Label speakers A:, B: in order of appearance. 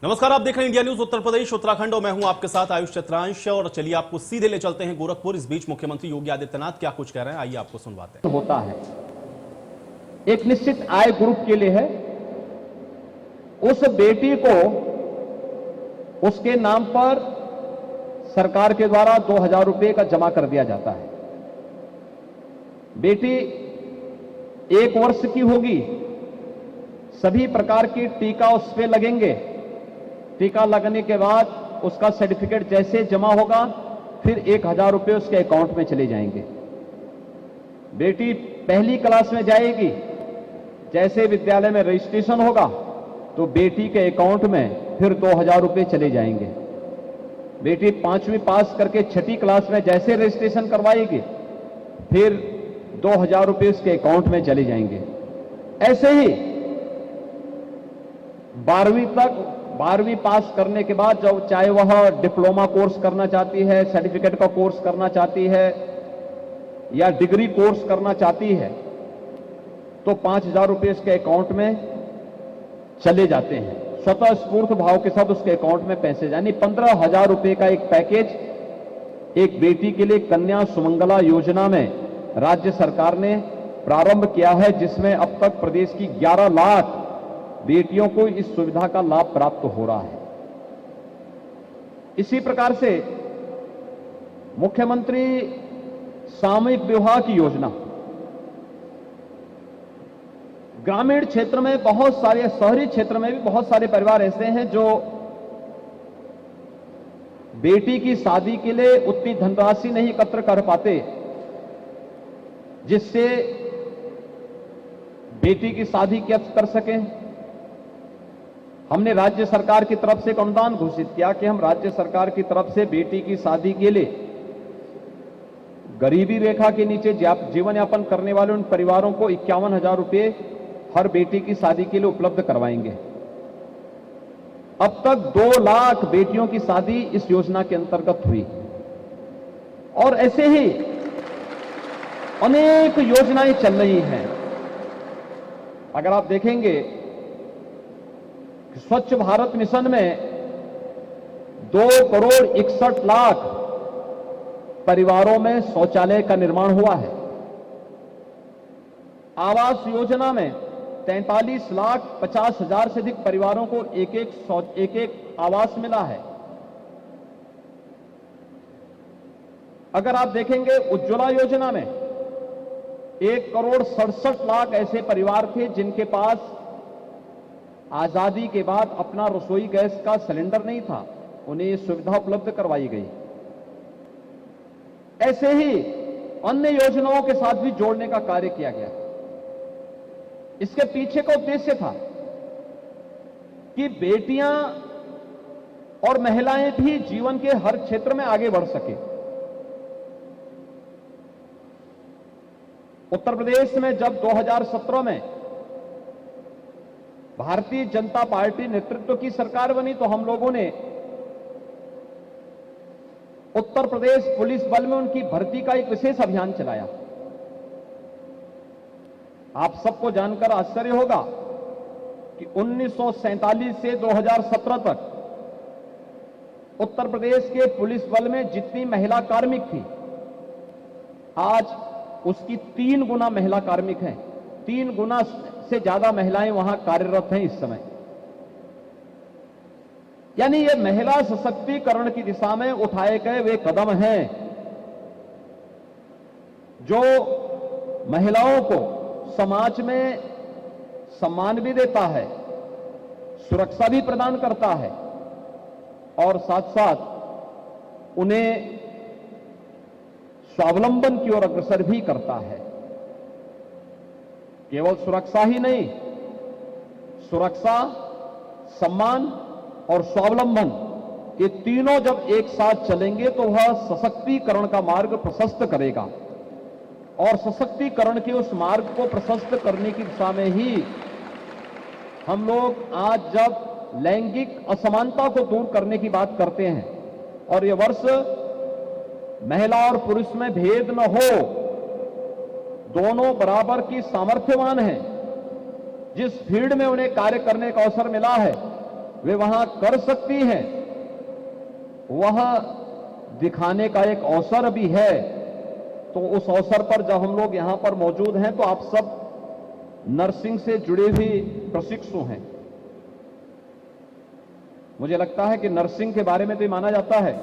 A: नमस्कार, आप देख रहे हैं इंडिया न्यूज उत्तर प्रदेश उत्तराखंड और मैं हूं आपके साथ आयुष चतुरांश। और चलिए आपको सीधे ले चलते हैं गोरखपुर। इस बीच मुख्यमंत्री योगी आदित्यनाथ क्या कुछ कह रहे हैं, आइए आपको सुनवाते हैं।
B: होता है एक निश्चित आय ग्रुप के लिए है, उस बेटी को उसके नाम पर सरकार के द्वारा 2000 रुपए का जमा कर दिया जाता है। बेटी 1 वर्ष की होगी, सभी प्रकार की टीका उस पे लगेंगे। टीका लगने के बाद उसका सर्टिफिकेट जैसे जमा होगा, फिर 1000 रुपए उसके अकाउंट में चले जाएंगे। बेटी पहली क्लास में जाएगी, जैसे विद्यालय में रजिस्ट्रेशन होगा तो बेटी के अकाउंट में फिर 2000 रुपए चले जाएंगे। बेटी 5वीं पास करके 6ठी क्लास में जैसे रजिस्ट्रेशन करवाएगी, फिर 2000 रुपए उसके अकाउंट में चले जाएंगे। ऐसे ही 12वीं पास करने के बाद जब चाहे वह डिप्लोमा कोर्स करना चाहती है, सर्टिफिकेट का कोर्स करना चाहती है या डिग्री कोर्स करना चाहती है, तो 5000 रुपए उसके अकाउंट में चले जाते हैं। स्वतः स्फूर्त भाव के साथ उसके अकाउंट में पैसे, यानी 15000 रुपए का एक पैकेज एक बेटी के लिए कन्या सुमंगला योजना में राज्य सरकार ने प्रारंभ किया है, जिसमें अब तक प्रदेश की 11 लाख बेटियों को इस सुविधा का लाभ प्राप्त हो रहा है। इसी प्रकार से मुख्यमंत्री सामूहिक विवाह की योजना, ग्रामीण क्षेत्र में बहुत सारे, शहरी क्षेत्र में भी बहुत सारे परिवार ऐसे हैं जो बेटी की शादी के लिए उतनी धनराशि नहीं एकत्र कर पाते, जिससे बेटी की शादी कर सकें। हमने राज्य सरकार की तरफ से एक अनुदान घोषित किया कि हम राज्य सरकार की तरफ से बेटी की शादी के लिए गरीबी रेखा के नीचे जीवन यापन करने वाले उन परिवारों को 51,000 रुपए हर बेटी की शादी के लिए उपलब्ध करवाएंगे। अब तक 2 लाख बेटियों की शादी इस योजना के अंतर्गत हुई, और ऐसे ही अनेक योजनाएं चल रही हैं। अगर आप देखेंगे, स्वच्छ भारत मिशन में 2,61,00,000 परिवारों में शौचालय का निर्माण हुआ है। आवास योजना में 43,50,000 से अधिक परिवारों को एक एक आवास मिला है। अगर आप देखेंगे, उज्ज्वला योजना में 1,67,00,000 ऐसे परिवार थे जिनके पास आजादी के बाद अपना रसोई गैस का सिलेंडर नहीं था, उन्हें यह सुविधा उपलब्ध करवाई गई। ऐसे ही अन्य योजनाओं के साथ भी जोड़ने का कार्य किया गया। इसके पीछे का उद्देश्य था कि बेटियां और महिलाएं भी जीवन के हर क्षेत्र में आगे बढ़ सके। उत्तर प्रदेश में जब 2017 में भारतीय जनता पार्टी नेतृत्व की सरकार बनी, तो हम लोगों ने उत्तर प्रदेश पुलिस बल में उनकी भर्ती का एक विशेष अभियान चलाया। आप सबको जानकर आश्चर्य होगा कि 1947 से 2017 तक उत्तर प्रदेश के पुलिस बल में जितनी महिला कार्मिक थी, आज उसकी 3 गुना महिला कार्मिक हैं। 3 गुना से ज्यादा महिलाएं वहां कार्यरत हैं इस समय। यानी ये महिला सशक्तिकरण की दिशा में उठाए गए वे कदम हैं जो महिलाओं को समाज में सम्मान भी देता है, सुरक्षा भी प्रदान करता है, और साथ साथ उन्हें स्वावलंबन की ओर अग्रसर भी करता है। केवल सुरक्षा ही नहीं, सुरक्षा, सम्मान और स्वावलंबन, ये तीनों जब एक साथ चलेंगे तो वह सशक्तिकरण का मार्ग प्रशस्त करेगा। और सशक्तिकरण के उस मार्ग को प्रशस्त करने की दिशा में ही हम लोग आज जब लैंगिक असमानता को दूर करने की बात करते हैं, और यह वर्ष महिला और पुरुष में भेद न हो, दोनों बराबर की सामर्थ्यवान हैं, जिस फील्ड में उन्हें कार्य करने का अवसर मिला है वे वहां कर सकती हैं, वह दिखाने का एक अवसर भी है। तो उस अवसर पर जब हम लोग यहां पर मौजूद हैं तो आप सब नर्सिंग से जुड़े हुए प्रशिक्षु हैं। मुझे लगता है कि नर्सिंग के बारे में तो ये माना जाता है